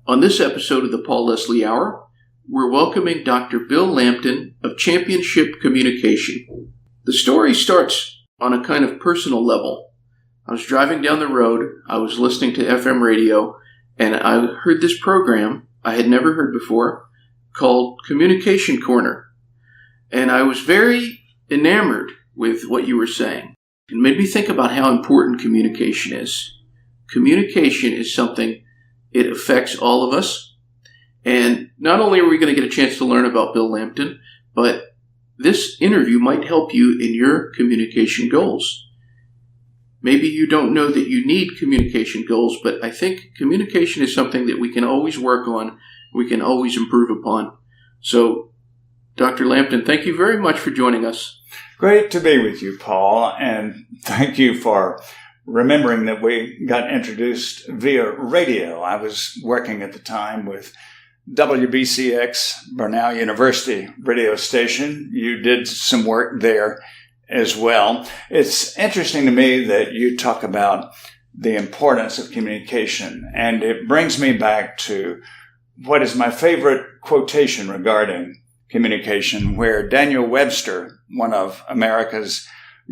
On this episode of the Paul Leslie Hour, we're welcoming Dr. Bill Lampton of Championship Communication. The story starts on a kind of personal level. I was driving down the road, I was listening to FM radio, and I heard this program I had never heard before called Communication Corner. And I was very enamored with what you were saying. It made me think about how important communication is. Communication is something, it affects all of us. And not only are we going to get a chance to learn about Bill Lampton, but this interview might help you in your communication goals. Maybe you don't know that you need communication goals, but I think communication is something that we can always work on, we can always improve upon. So, Dr. Lampton, thank you very much for joining us. Great to be with you, Paul, and thank you for remembering that we got introduced via radio. I was working at the time with WBCX, Bernal University radio station. You did some work there as well. It's interesting to me that you talk about the importance of communication, and it brings me back to what is my favorite quotation regarding communication, where Daniel Webster, one of America's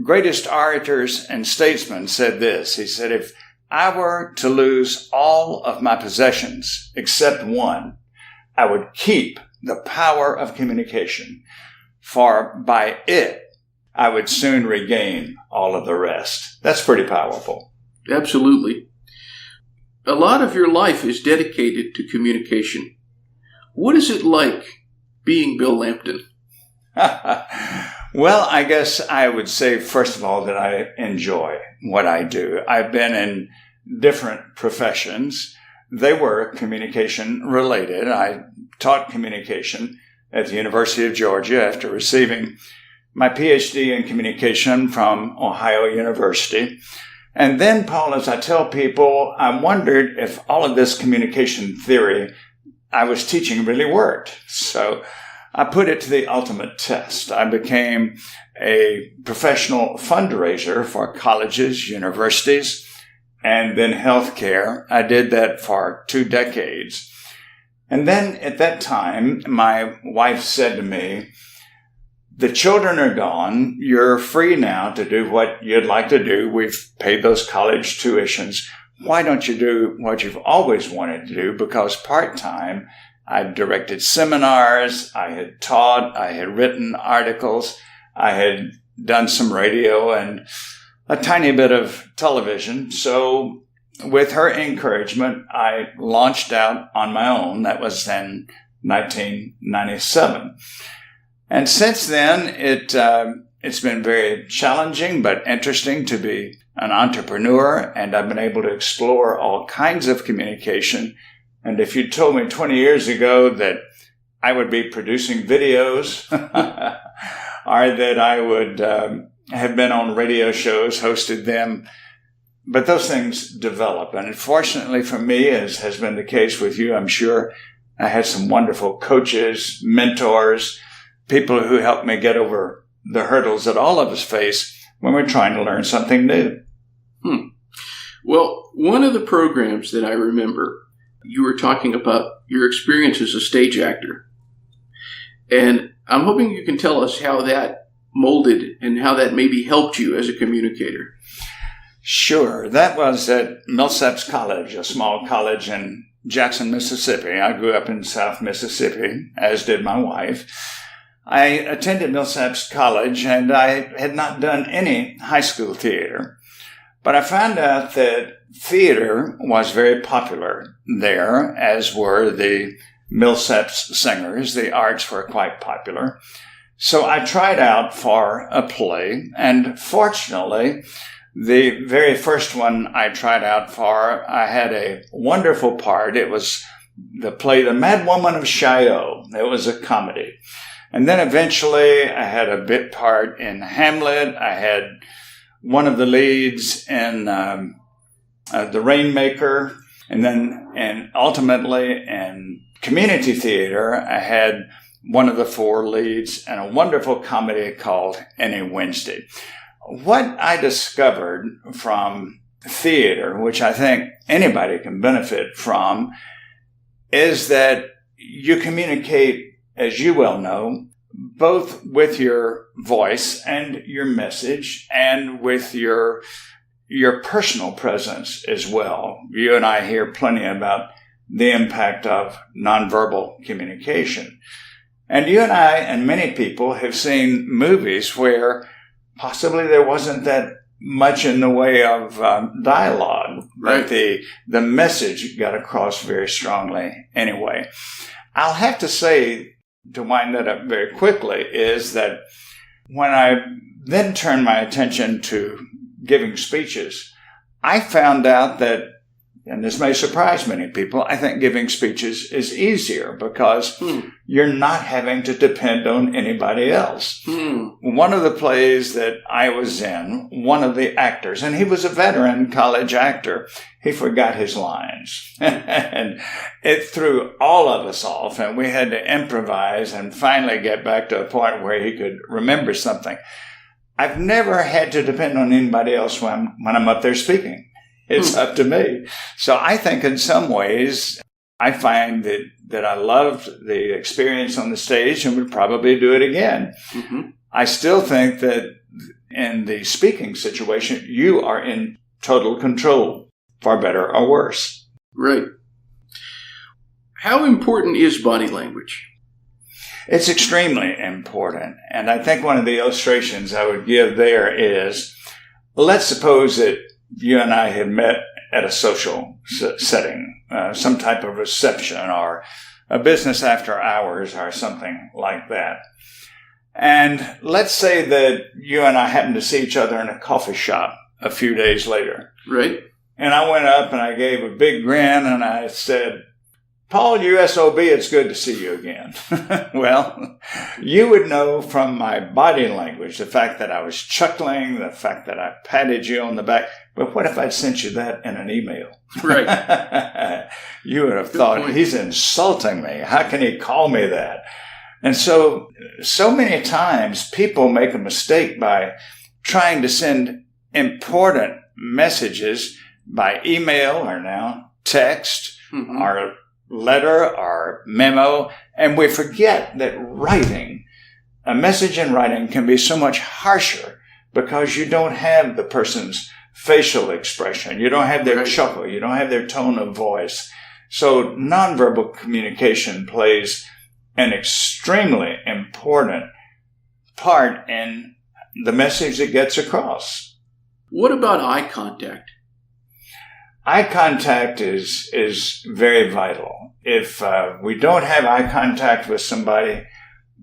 greatest orators and statesmen, said this. He said, "If I were to lose all of my possessions except one, I would keep the power of communication, for by it I would soon regain all of the rest." That's pretty powerful. Absolutely. A lot of your life is dedicated to communication. What is it like being Bill Lampton? Well, I guess I would say, first of all, that I enjoy what I do. I've been in different professions. They were communication related. I taught communication at the University of Georgia after receiving my Ph.D. in communication from Ohio University. And then, Paul, as I tell people, I wondered if all of this communication theory I was teaching really worked. So I put it to the ultimate test. I became a professional fundraiser for colleges, universities, and then healthcare. I did that for 2 decades. And then at that time, my wife said to me, "The children are gone. You're free now to do what you'd like to do. We've paid those college tuitions. Why don't you do what you've always wanted to do?" Because part-time, I directed seminars, I had taught, I had written articles, I had done some radio and a tiny bit of television. So with her encouragement, I launched out on my own. That was in 1997. And since then, it's been very challenging but interesting to be an entrepreneur, and I've been able to explore all kinds of communication. And if you told me 20 years ago that I would be producing videos or that I would have been on radio shows, hosted them, but those things develop. And unfortunately for me, as has been the case with you, I'm sure I had some wonderful coaches, mentors, people who helped me get over the hurdles that all of us face when we're trying to learn something new. Well, one of the programs that I remember, you were talking about your experience as a stage actor. And I'm hoping you can tell us how that molded and how that maybe helped you as a communicator. Sure. That was at Millsaps College, a small college in Jackson, Mississippi. I grew up in South Mississippi, as did my wife. I attended Millsaps College, and I had not done any high school theater. But I found out that theater was very popular there, as were the Millsaps singers. The arts were quite popular. So I tried out for a play, and fortunately, the very first one I tried out for, I had a wonderful part. It was the play The Mad Woman of Chaillot. It was a comedy. And then eventually I had a bit part in Hamlet. I had one of the leads in The Rainmaker. And ultimately in community theater, I had one of the 4 leads in a wonderful comedy called Any Wednesday. What I discovered from theater, which I think anybody can benefit from, is that you communicate, as you well know, both with your voice and your message and with your personal presence as well. You and I hear plenty about the impact of nonverbal communication. And you and I and many people have seen movies where possibly there wasn't that much in the way of dialogue, right? But the message got across very strongly anyway. I'll have to say, to wind that up very quickly, is that when I then turned my attention to giving speeches, I found out that, and this may surprise many people, I think giving speeches is easier because you're not having to depend on anybody else. One of the plays that I was in, one of the actors, and he was a veteran college actor, he forgot his lines. And it threw all of us off, and we had to improvise and finally get back to a point where he could remember something. I've never had to depend on anybody else when I'm up there speaking. It's up to me. So I think in some ways, I find that I loved the experience on the stage and would probably do it again. Mm-hmm. I still think that in the speaking situation, you are in total control, for better or worse. Right. How important is body language? It's extremely important. And I think one of the illustrations I would give there is, let's suppose that you and I had met at a social setting, some type of reception or a business after hours or something like that. And let's say that you and I happened to see each other in a coffee shop a few days later. Right. And I went up and I gave a big grin and I said, "Paul, USOB, it's good to see you again." Well, you would know from my body language, the fact that I was chuckling, the fact that I patted you on the back. But what if I'd sent you that in an email? Right. You would have thought, he's insulting me. How can he call me that? And so many times people make a mistake by trying to send important messages by email or now text or letter or memo, and we forget that a message in writing can be so much harsher because you don't have the person's facial expression, you don't have their chuckle, you don't have their tone of voice. So nonverbal communication plays an extremely important part in the message that gets across. What about eye contact? Eye contact is very vital. If we don't have eye contact with somebody,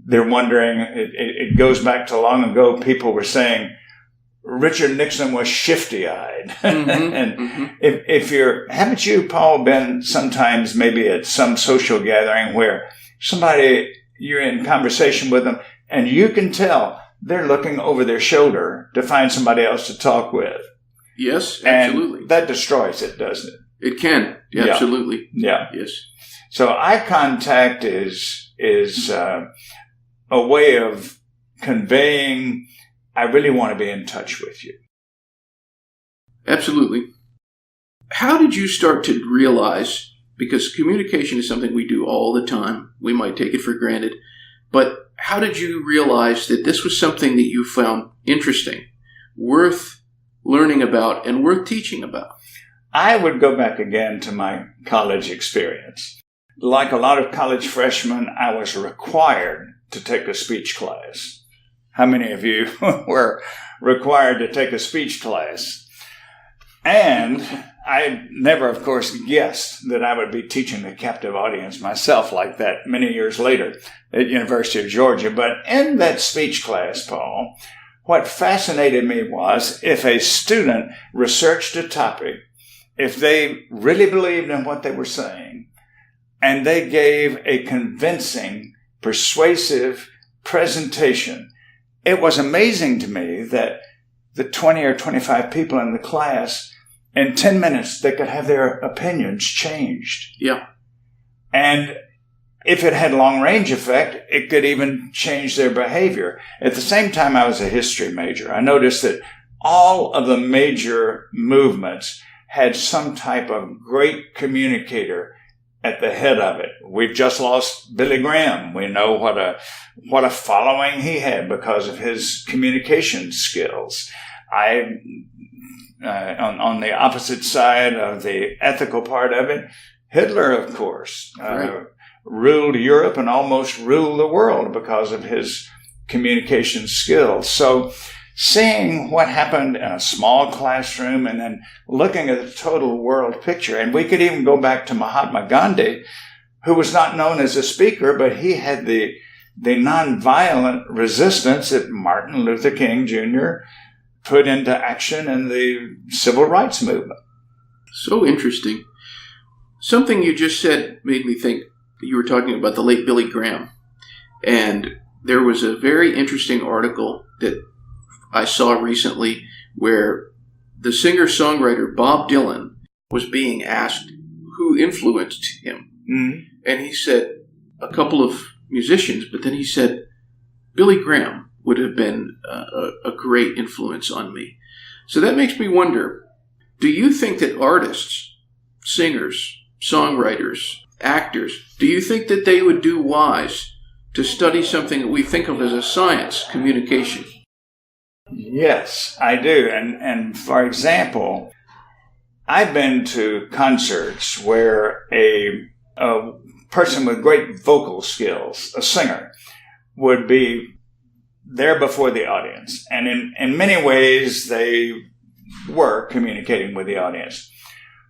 they're wondering, it goes back to long ago, people were saying, Richard Nixon was shifty-eyed. Mm-hmm, and haven't you, Paul, been sometimes maybe at some social gathering where you're in conversation with them and you can tell they're looking over their shoulder to find somebody else to talk with? Yes, absolutely. And that destroys it, doesn't it? It can, absolutely. Yeah. Yes. So eye contact is a way of conveying, I really want to be in touch with you. Absolutely. How did you start to realize, because communication is something we do all the time, we might take it for granted, but how did you realize that this was something that you found interesting, worth learning about, and worth teaching about? I would go back again to my college experience. Like a lot of college freshmen, I was required to take a speech class. How many of you were required to take a speech class? And I never, of course, guessed that I would be teaching a captive audience myself like that many years later at University of Georgia. But in that speech class, Paul, what fascinated me was if a student researched a topic, if they really believed in what they were saying, and they gave a convincing, persuasive presentation, it was amazing to me that the 20 or 25 people in the class, in 10 minutes, they could have their opinions changed. Yeah. And if it had long-range effect, it could even change their behavior. At the same time, I was a history major. I noticed that all of the major movements had some type of great communicator at the head of it. We've just lost Billy Graham. We know what a following he had because of his communication skills. On the opposite side of the ethical part of it, Hitler, of course, ruled Europe and almost ruled the world because of his communication skills. So seeing what happened in a small classroom and then looking at the total world picture, and we could even go back to Mahatma Gandhi, who was not known as a speaker, but he had the nonviolent resistance that Martin Luther King Jr. put into action in the civil rights movement. So interesting. Something you just said made me think that you were talking about the late Billy Graham. And there was a very interesting article that I saw recently where the singer-songwriter Bob Dylan was being asked who influenced him. Mm-hmm. And he said a couple of musicians, but then he said Billy Graham would have been a great influence on me. So that makes me wonder, do you think that artists, singers, songwriters, actors, do you think that they would do wise to study something that we think of as a science, communication? Yes, I do. And for example, I've been to concerts where a person with great vocal skills, a singer, would be there before the audience. And in many ways, they were communicating with the audience.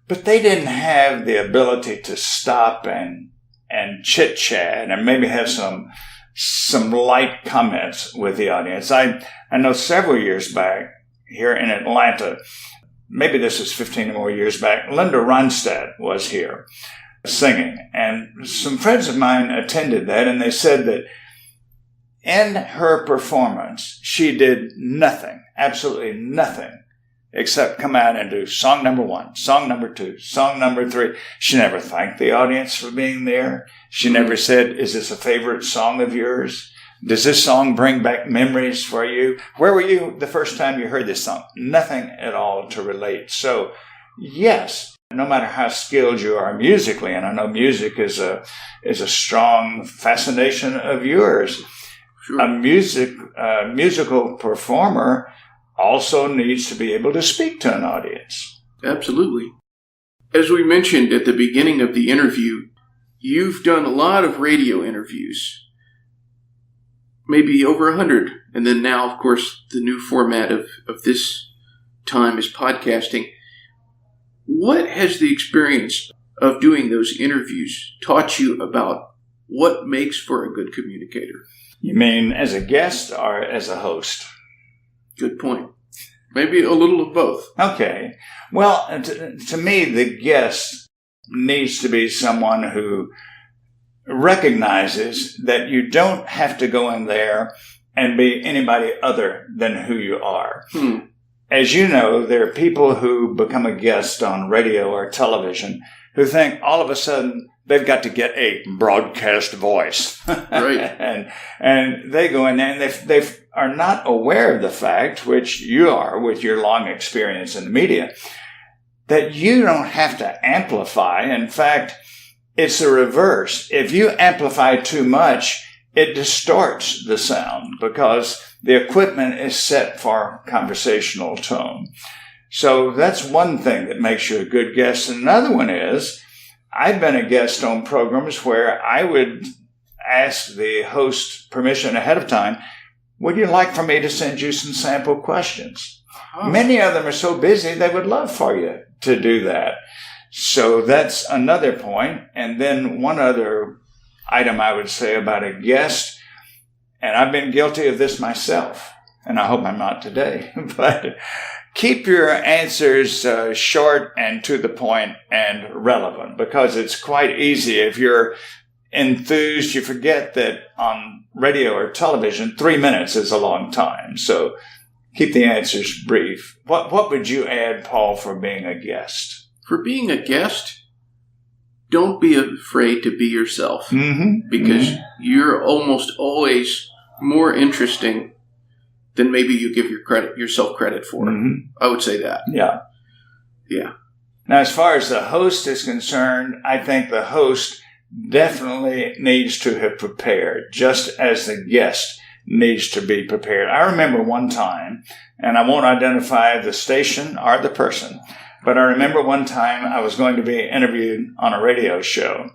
But they didn't have the ability to stop and chit-chat and maybe have some light comments with the audience. I know several years back here in Atlanta, maybe this is 15 or more years back, Linda Ronstadt was here singing. And some friends of mine attended that, and they said that in her performance, she did nothing, absolutely nothing, except come out and do song number 1, song number 2, song number 3. She never thanked the audience for being there. She never said, is this a favorite song of yours? Does this song bring back memories for you? Where were you the first time you heard this song? Nothing at all to relate. So, yes, no matter how skilled you are musically, and I know music is a strong fascination of yours, sure. A musical performer also needs to be able to speak to an audience. Absolutely. As we mentioned at the beginning of the interview, you've done a lot of radio interviews, maybe over 100. And then now, of course, the new format of this time is podcasting. What has the experience of doing those interviews taught you about what makes for a good communicator? You mean as a guest or as a host? Good point. Maybe a little of both. Okay. Well, to me, the guest needs to be someone who recognizes that you don't have to go in there and be anybody other than who you are. As you know, there are people who become a guest on radio or television who think all of a sudden they've got to get a broadcast voice. Right. and they go in there and they are not aware of the fact, which you are with your long experience in the media, that you don't have to amplify. In fact, it's the reverse. If you amplify too much, it distorts the sound because the equipment is set for conversational tone. So that's one thing that makes you a good guest. And another one is, I've been a guest on programs where I would ask the host permission ahead of time, would you like for me to send you some sample questions? Oh. Many of them are so busy, they would love for you to do that. So that's another point. And then one other item I would say about a guest, and I've been guilty of this myself, and I hope I'm not today, but keep your answers short and to the point and relevant, because it's quite easy. If you're enthused, you forget that on radio or television, 3 minutes is a long time. So keep the answers brief. What would you add, Paul, for being a guest? For being a guest, don't be afraid to be yourself, because you're almost always more interesting than maybe you give yourself credit for. I would say that. Yeah. Yeah. Now, as far as the host is concerned, I think the host definitely needs to have prepared, just as the guest needs to be prepared. I remember one time, and I won't identify the station or the person, but I remember one time I was going to be interviewed on a radio show,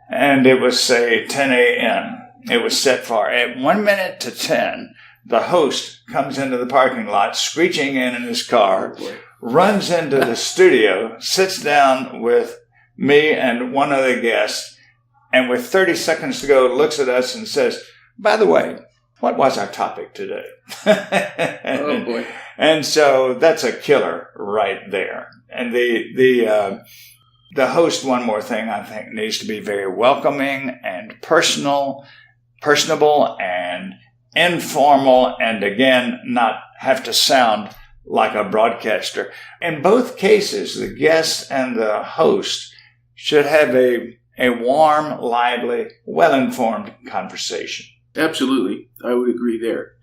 and it was, say, 10 a.m. It was set for. At 1 minute to 10, the host comes into the parking lot, screeching in his car, runs into the studio, sits down with me and one other guest, and with 30 seconds to go, looks at us and says, "By the way, what was our topic today?" Oh, boy. And so that's a killer right there. And the host, one more thing, I think, needs to be very welcoming and personable and informal, and again, not have to sound like a broadcaster. In both cases, the guest and the host should have a warm, lively, well-informed conversation. Absolutely. I would agree there.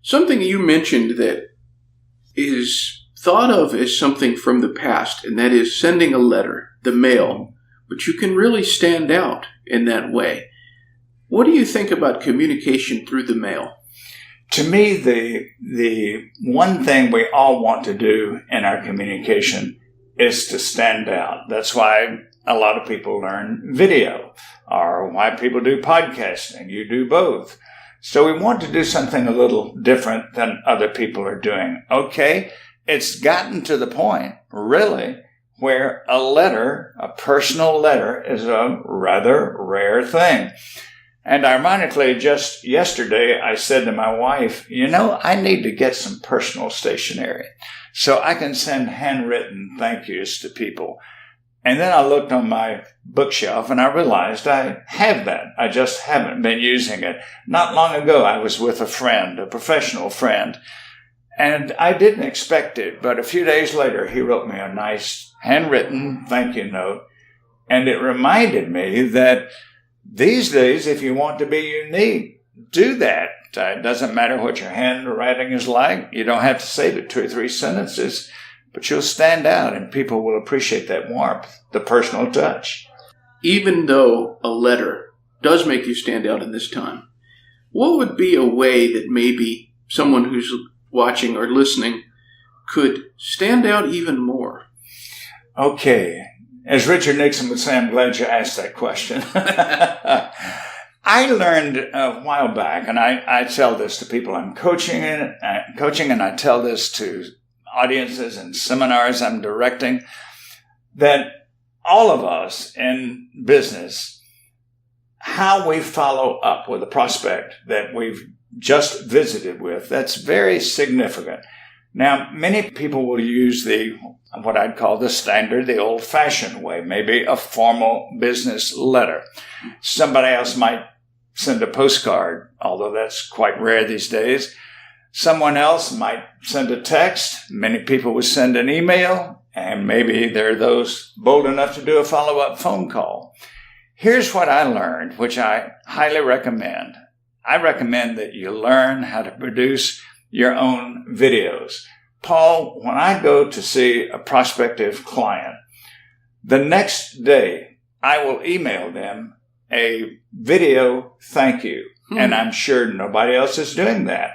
Something you mentioned that is thought of as something from the past, and that is sending a letter, the mail, but you can really stand out in that way. What do you think about communication through the mail? To me, the one thing we all want to do in our communication is to stand out. That's why a lot of people learn video, or why people do podcasting. You do both. So we want to do something a little different than other people are doing. Okay, it's gotten to the point, really, where a letter, a personal letter, is a rather rare thing. And ironically, just yesterday, I said to my wife, I need to get some personal stationery so I can send handwritten thank yous to people. And then I looked on my bookshelf and I realized I have that. I just haven't been using it. Not long ago, I was with a friend, a professional friend, and I didn't expect it. But a few days later, he wrote me a nice handwritten thank you note. And it reminded me that these days, if you want to be unique, do that. It doesn't matter what your handwriting is like. You don't have to say the 2 or 3 sentences, but you'll stand out and people will appreciate that warmth, the personal touch. Even though a letter does make you stand out in this time, what would be a way that maybe someone who's watching or listening could stand out even more? Okay. As Richard Nixon would say, I'm glad you asked that question. I learned a while back, and I tell this to people I'm coaching, and I tell this to audiences and seminars I'm directing, that all of us in business, how we follow up with a prospect that we've just visited with, that's very significant. Now, many people will use what I'd call the standard, the old-fashioned way, maybe a formal business letter. Somebody else might send a postcard, although that's quite rare these days. Someone else might send a text. Many people would send an email, and maybe there are those bold enough to do a follow-up phone call. Here's what I learned, which I highly recommend. I recommend that you learn how to produce your own videos. Paul, when I go to see a prospective client, the next day I will email them a video thank you. And I'm sure nobody else is doing that.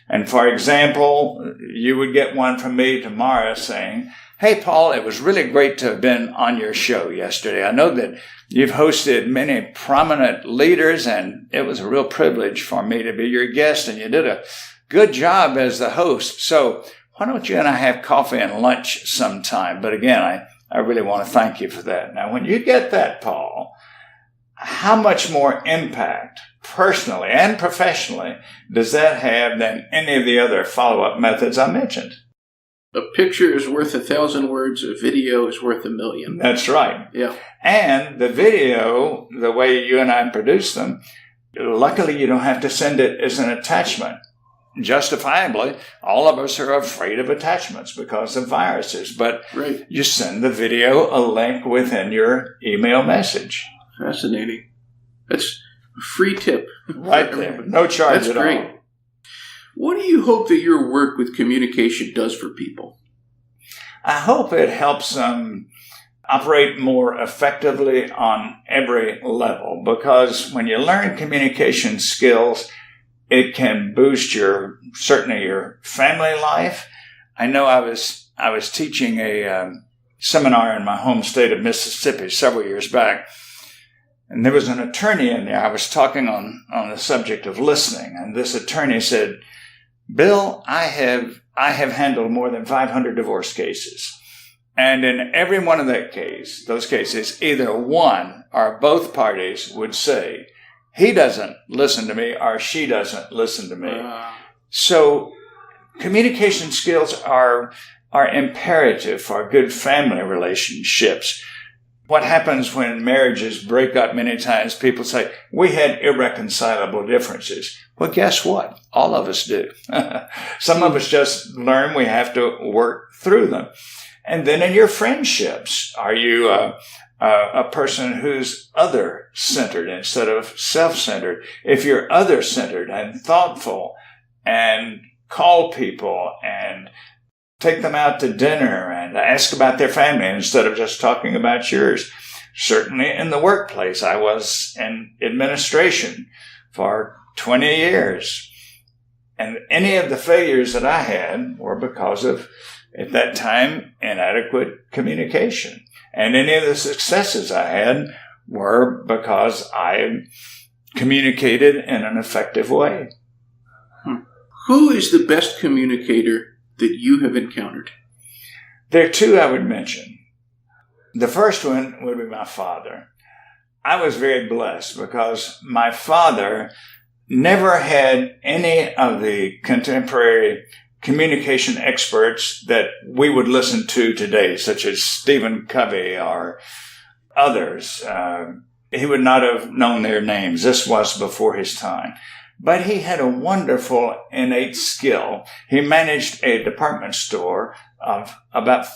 And for example, you would get one from me tomorrow saying, "Hey, Paul, it was really great to have been on your show yesterday. I know that you've hosted many prominent leaders, and it was a real privilege for me to be your guest, and you did a good job as the host. So why don't you and I have coffee and lunch sometime?" But again, I really want to thank you for that. Now, when you get that, Paul, how much more impact, personally and professionally, does that have than any of the other follow-up methods I mentioned? A picture is worth 1,000 words. A video is worth 1,000,000. That's right. Yeah. And the video, the way you and I produce them, luckily you don't have to send it as an attachment. Justifiably, all of us are afraid of attachments because of viruses, but right. You send the video a link within your email message. Fascinating. That's a free tip. Right there. No charge at all. That's great. What do you hope that your work with communication does for people? I hope it helps them operate more effectively on every level, because when you learn communication skills, it can boost certainly your family life. I know I was teaching a seminar in my home state of Mississippi several years back, and there was an attorney in there. I was talking on the subject of listening, and this attorney said, "Bill, I have handled more than 500 divorce cases. And in every one of those cases, either one or both parties would say, he doesn't listen to me or she doesn't listen to me." So communication skills are imperative for good family relationships. What happens when marriages break up many times, people say, we had irreconcilable differences. Well, guess what? All of us do. Some of us just learn we have to work through them. And then in your friendships, are you a person who's other-centered instead of self-centered? If you're other-centered and thoughtful and call people and take them out to dinner and ask about their family instead of just talking about yours. Certainly in the workplace, I was in administration for 20 years. And any of the failures that I had were because of, at that time, inadequate communication. And any of the successes I had were because I communicated in an effective way. Who is the best communicator that you have encountered? There are two I would mention. The first one would be my father. I was very blessed because my father never had any of the contemporary communication experts that we would listen to today, such as Stephen Covey or others. He would not have known their names. This was before his time. But he had a wonderful innate skill. He managed a department store of about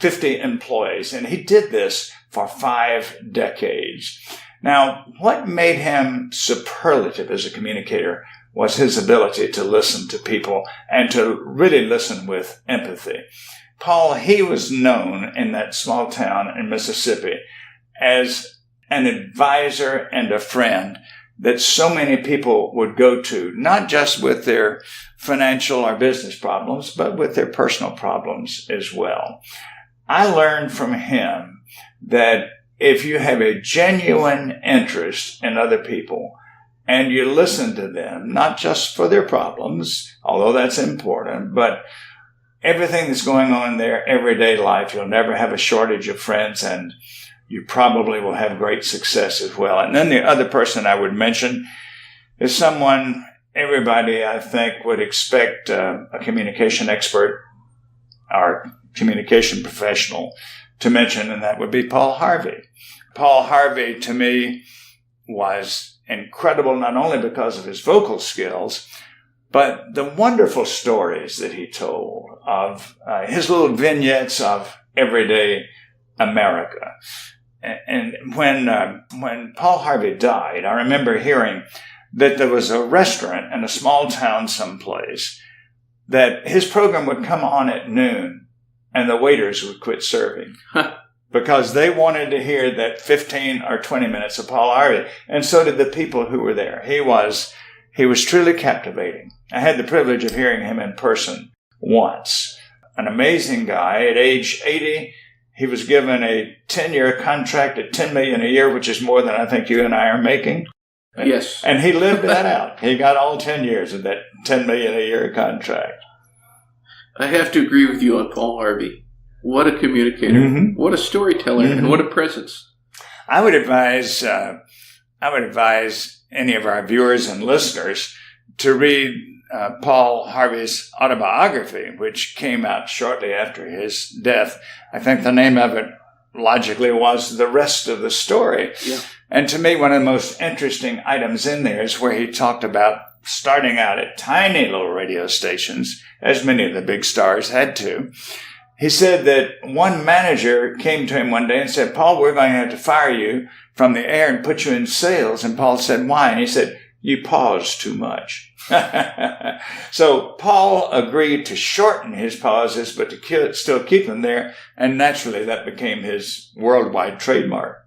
50 employees, and he did this for 5 decades. Now, what made him superlative as a communicator was his ability to listen to people and to really listen with empathy. Paul, he was known in that small town in Mississippi as an advisor and a friend that so many people would go to, not just with their financial or business problems, but with their personal problems as well. I learned from him that if you have a genuine interest in other people and you listen to them, not just for their problems, although that's important, but everything that's going on in their everyday life, you'll never have a shortage of friends, and you probably will have great success as well. And then the other person I would mention is someone everybody, I think, would expect a communication expert or communication professional to mention, and that would be Paul Harvey. Paul Harvey, to me, was incredible not only because of his vocal skills, but the wonderful stories that he told of his little vignettes of everyday America. And when Paul Harvey died, I remember hearing that there was a restaurant in a small town someplace that his program would come on at noon and the waiters would quit serving because they wanted to hear that 15 or 20 minutes of Paul Harvey. And so did the people who were there. He was truly captivating. I had the privilege of hearing him in person once. An amazing guy. At age 80, he was given a 10-year contract at $10 million a year, which is more than I think you and I are making. Yes. And he lived that out. He got all 10 years of that $10 million a year contract. I have to agree with you on Paul Harvey. What a communicator. Mm-hmm. What a storyteller. Mm-hmm. And what a presence. I would advise any of our viewers and listeners to read Paul Harvey's autobiography, which came out shortly after his death. I think the name of it logically was The Rest of the Story. Yeah. And to me, one of the most interesting items in there is where he talked about starting out at tiny little radio stations, as many of the big stars had to. He said that one manager came to him one day and said, "Paul, we're going to have to fire you from the air and put you in sales." And Paul said, "Why?" And he said, you pause too much. So Paul agreed to shorten his pauses, but to still keep them there. And naturally, that became his worldwide trademark.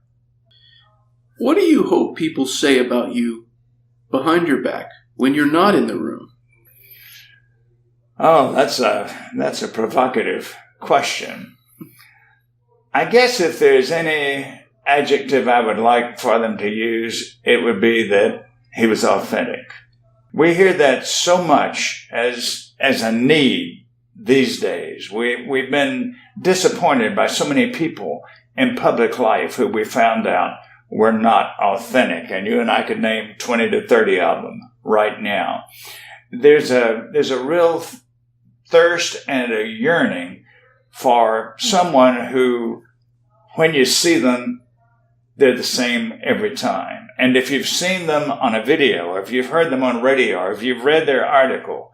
What do you hope people say about you behind your back when you're not in the room? Oh, that's a provocative question. I guess if there's any adjective I would like for them to use, it would be that he was authentic. We hear that so much as a need these days. We've been disappointed by so many people in public life who we found out were not authentic. And you and I could name 20 to 30 of them right now. There's a real thirst and a yearning for someone who, when you see them, they're the same every time. And if you've seen them on a video, or if you've heard them on radio, or if you've read their article,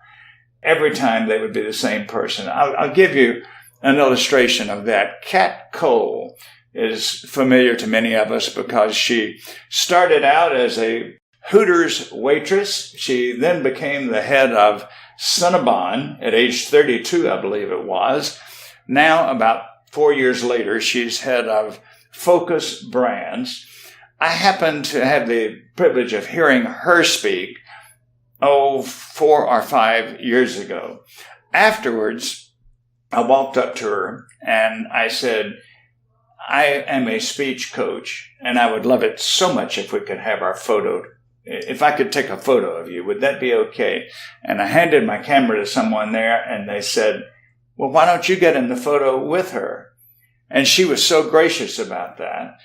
every time they would be the same person. I'll give you an illustration of that. Kat Cole is familiar to many of us because she started out as a Hooters waitress. She then became the head of Cinnabon at age 32, I believe it was. Now, about 4 years later, she's head of Focus Brands. I happened to have the privilege of hearing her speak, 4 or 5 years ago. Afterwards, I walked up to her and I said, I am a speech coach, and I would love it so much if we could have our photo. If I could take a photo of you, would that be okay? And I handed my camera to someone there, and they said, well, why don't you get in the photo with her? And she was so gracious about that.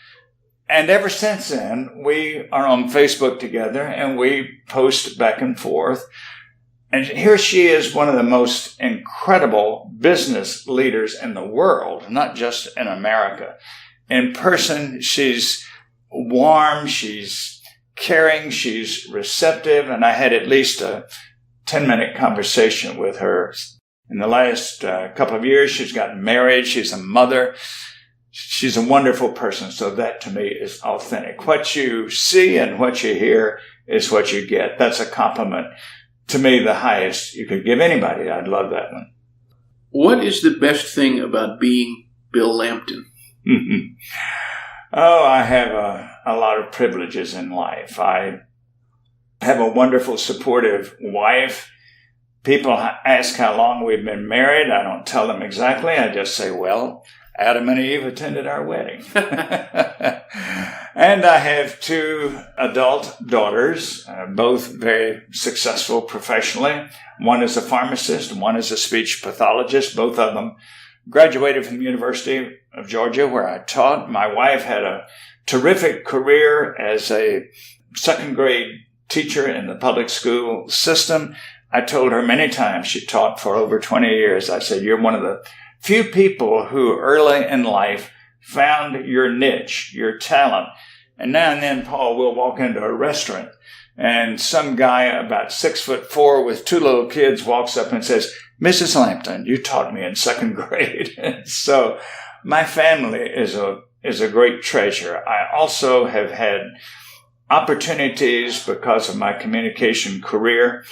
And ever since then, we are on Facebook together, and we post back and forth. And here she is, one of the most incredible business leaders in the world, not just in America. In person, she's warm, she's caring, she's receptive, and I had at least a 10-minute conversation with her. In the last couple of years, she's gotten married, she's a mother. She's a wonderful person, so that to me is authentic. What you see and what you hear is what you get. That's a compliment. To me, the highest you could give anybody. I'd love that one. What is the best thing about being Bill Lampton? Oh, I have a lot of privileges in life. I have a wonderful, supportive wife. People ask how long we've been married. I don't tell them exactly. I just say, well, Adam and Eve attended our wedding. And I have 2 adult daughters, both very successful professionally. One is a pharmacist, one is a speech pathologist. Both of them graduated from the University of Georgia, where I taught. My wife had a terrific career as a second grade teacher in the public school system. I told her many times, she taught for over 20 years. I said, you're one of the few people who early in life found your niche, your talent. And now and then, Paul, will walk into a restaurant and some guy about 6'4" with 2 little kids walks up and says, Mrs. Lampton, you taught me in second grade. So my family is a great treasure. I also have had opportunities because of my communication career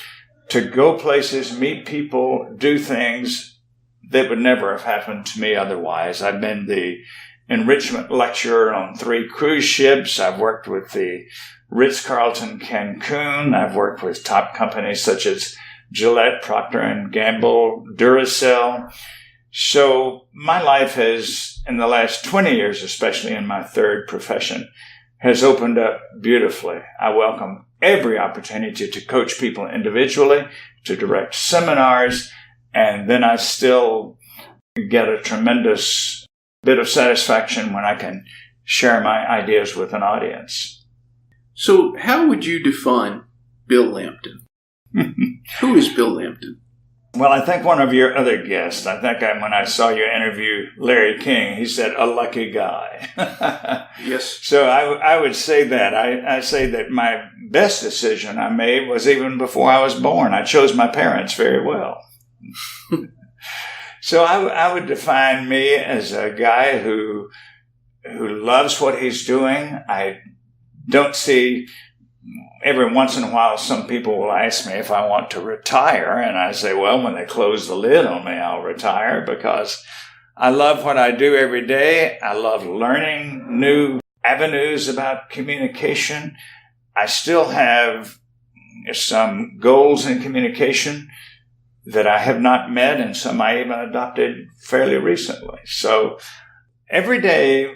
to go places, meet people, do things that would never have happened to me otherwise. I've been the enrichment lecturer on 3 cruise ships. I've worked with the Ritz-Carlton Cancun. I've worked with top companies such as Gillette, Procter & Gamble, Duracell. So my life has, in the last 20 years, especially in my 3rd profession, has opened up beautifully. I welcome every opportunity to coach people individually, to direct seminars, and then I still get a tremendous bit of satisfaction when I can share my ideas with an audience. So how would you define Bill Lampton? Who is Bill Lampton? Well, I think one of your other guests, when I saw you interview Larry King, he said, a lucky guy. Yes. So I would say that. I say that my best decision I made was even before I was born. I chose my parents very well. So I would define me as a guy who loves what he's doing. I don't see every once in a while, some people will ask me if I want to retire. And I say, well, when they close the lid on me, I'll retire, because I love what I do every day. I love learning new avenues about communication. I still have some goals in communication that I have not met, and some I even adopted fairly recently. So every day,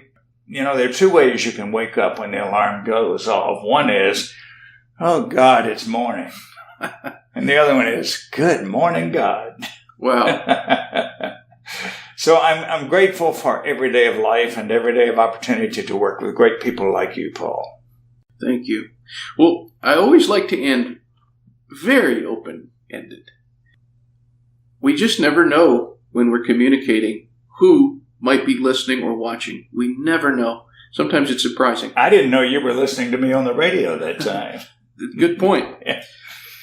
there are two ways you can wake up when the alarm goes off. One is, oh, God, it's morning. And the other one is, good morning, God. Wow. So I'm grateful for every day of life and every day of opportunity to work with great people like you, Paul. Thank you. Well, I always like to end very open-ended. We just never know when we're communicating who might be listening or watching. We never know. Sometimes it's surprising. I didn't know you were listening to me on the radio that time. Good point. Yeah.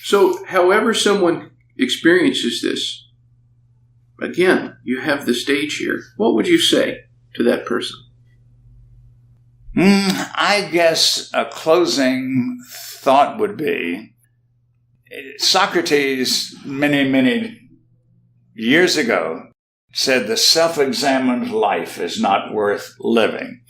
So, however someone experiences this, again, you have the stage here. What would you say to that person? I guess a closing thought would be, Socrates, many, many years ago, said the self-examined life is not worth living.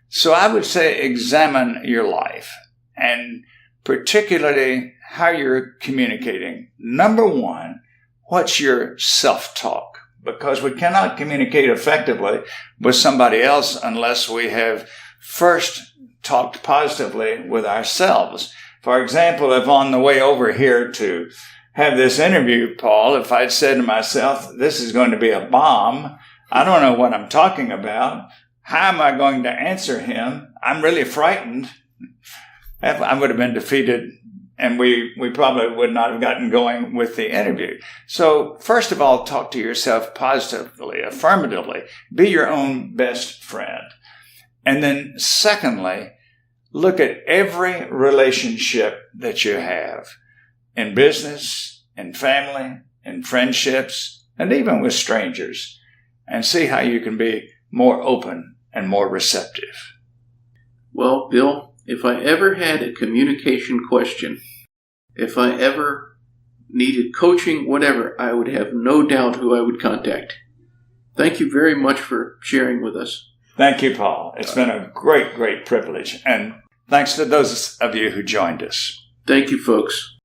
So I would say examine your life, and particularly how you're communicating. Number one, what's your self-talk? Because we cannot communicate effectively with somebody else unless we have first talked positively with ourselves. For example, if on the way over here to have this interview, Paul, if I'd said to myself, this is going to be a bomb, I don't know what I'm talking about, how am I going to answer him? I'm really frightened. I would have been defeated, and we probably would not have gotten going with the interview. So first of all, talk to yourself positively, affirmatively. Be your own best friend. And then secondly, look at every relationship that you have in business, in family, in friendships, and even with strangers, and see how you can be more open and more receptive. Well, Bill, if I ever had a communication question, if I ever needed coaching, whatever, I would have no doubt who I would contact. Thank you very much for sharing with us. Thank you, Paul. It's been a great, great privilege. And thanks to those of you who joined us. Thank you, folks.